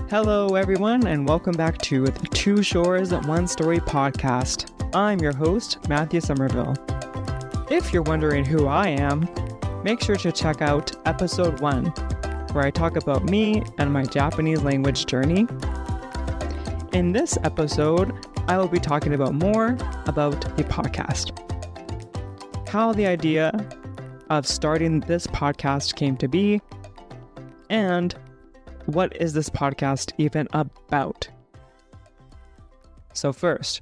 Hello, everyone, and welcome back to the Two Shores, One Story podcast. I'm your host, Matthew Somerville. If you're wondering who I am, make sure to check out episode 1, where I talk about me and my Japanese language journey. In this episode, I will be talking about more about the podcast, how the idea of starting this podcast came to be, and what is this podcast even about? So first,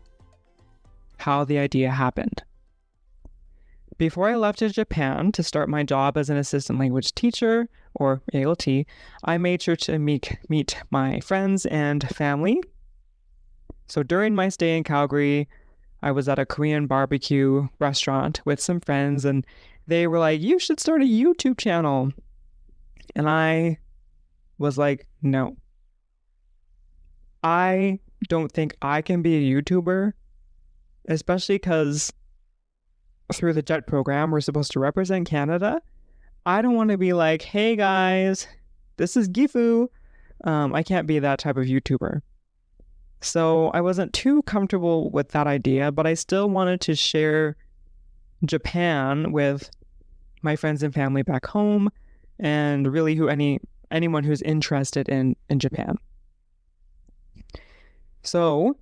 how the idea happened. Before I left to Japan to start my job as an assistant language teacher, or ALT, I made sure to meet my friends and family. So during my stay in Calgary, I was at a Korean barbecue restaurant with some friends, and they were like, "You should start a YouTube channel." And I was like, no. I don't think I can be a YouTuber, especially because through the JET program, we're supposed to represent Canada. I don't want to be like, "Hey guys, this is Gifu." I can't be that type of YouTuber. So I wasn't too comfortable with that idea, but I still wanted to share Japan with my friends and family back home, and really anyone who's interested in Japan. So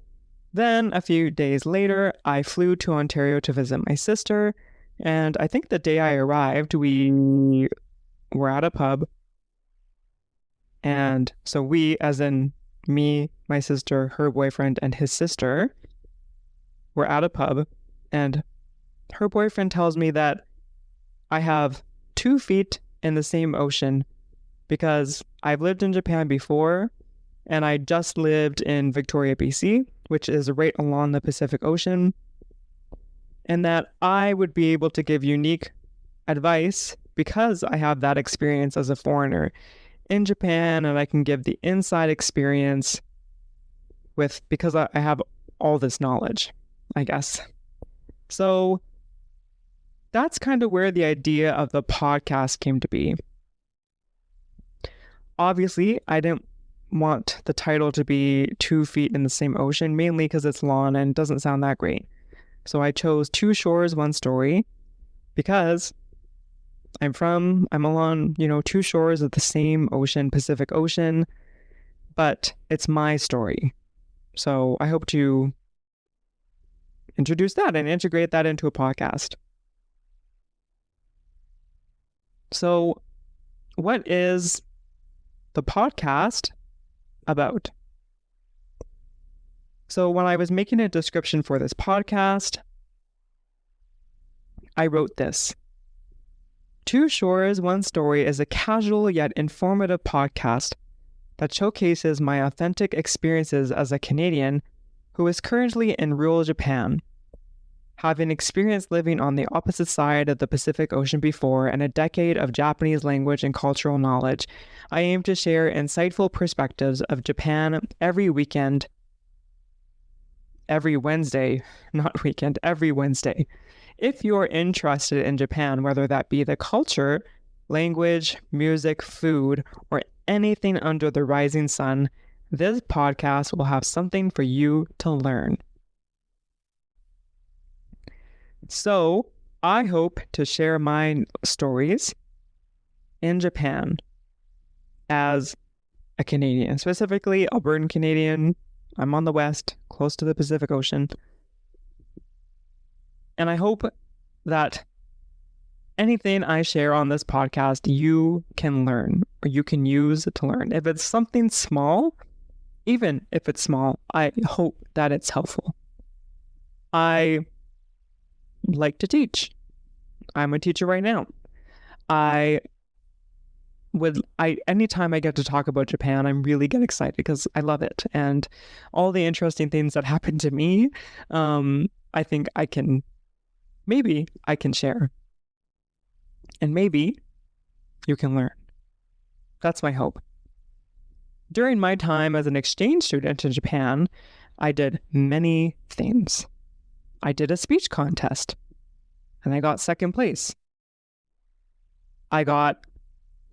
then a few days later, I flew to Ontario to visit my sister. And I think the day I arrived, we were at a pub. And so we, as in me, my sister, her boyfriend, and his sister, were at a pub. And her boyfriend tells me that I have 2 feet in the same ocean, because I've lived in Japan before, and I just lived in Victoria, BC, which is right along the Pacific Ocean, and that I would be able to give unique advice because I have that experience as a foreigner in Japan, and I can give the inside experience because I have all this knowledge, I guess. So that's kind of where the idea of the podcast came to be. Obviously, I didn't want the title to be 2 feet in the same ocean, mainly because it's long and doesn't sound that great. So I chose Two Shores, One Story, because I'm along, 2 shores of the same ocean, Pacific Ocean, but it's my story. So I hope to introduce that and integrate that into a podcast. So what is the podcast about? So when I was making a description for this podcast, I wrote this. Two Shores, One Story is a casual yet informative podcast that showcases my authentic experiences as a Canadian who is currently in rural Japan. Having experienced living on the opposite side of the Pacific Ocean before and a decade of Japanese language and cultural knowledge, I aim to share insightful perspectives of Japan every Wednesday. If you're interested in Japan, whether that be the culture, language, music, food, or anything under the rising sun, this podcast will have something for you to learn. So, I hope to share my stories in Japan as a Canadian, specifically Albertan Canadian. I'm on the west, close to the Pacific Ocean. And I hope that anything I share on this podcast, you can learn, or you can use to learn. If it's something small, even if it's small, I hope that it's helpful. I like to teach. I'm a teacher right now. Anytime I get to talk about Japan, I really get excited because I love it. And all the interesting things that happen to me, I think maybe I can share. And maybe you can learn. That's my hope. During my time as an exchange student in Japan, I did many things. I did a speech contest, and I got second place. I got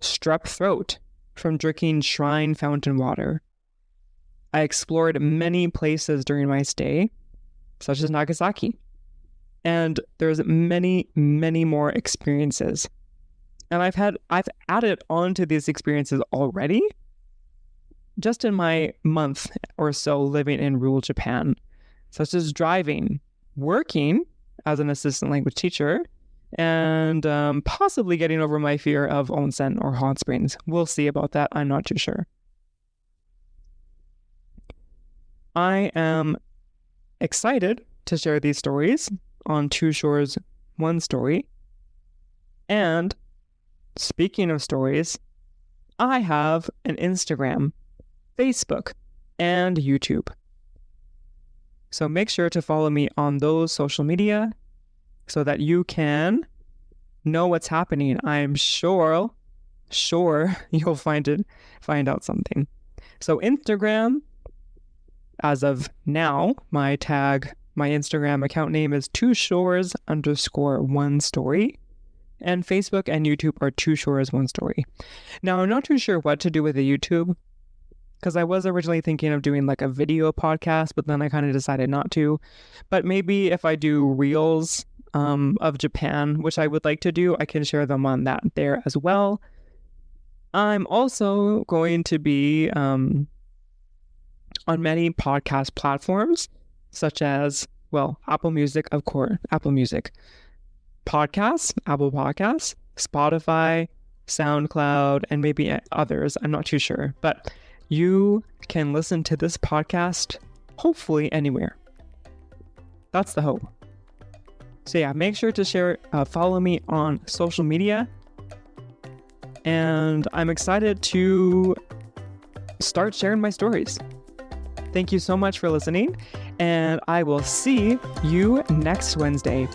strep throat from drinking shrine fountain water. I explored many places during my stay, such as Nagasaki. And there's many, many more experiences. And I've added on to these experiences already, just in my month or so living in rural Japan, such as driving, working as an assistant language teacher, and possibly getting over my fear of onsen or hot springs. We'll see about that. I'm not too sure. I am excited to share these stories on Two Shores, One Story. And speaking of stories, I have an Instagram, Facebook, and YouTube. So make sure to follow me on those social media so that you can know what's happening. I'm sure you'll find out something. So Instagram, as of now, my Instagram account name is TwoShores_1Story. And Facebook and YouTube are Two Shores, One Story. Now, I'm not too sure what to do with the YouTube, because I was originally thinking of doing like a video podcast, but then I kind of decided not to. But maybe if I do reels of Japan, which I would like to do, I can share them on that there as well. I'm also going to be on many podcast platforms, such as, Apple Music, of course, Apple Music. Podcasts, Apple Podcasts, Spotify, SoundCloud, and maybe others. I'm not too sure. But you can listen to this podcast hopefully anywhere. That's the hope. So yeah, make sure to follow me on social media. And I'm excited to start sharing my stories. Thank you so much for listening, and I will see you next Wednesday.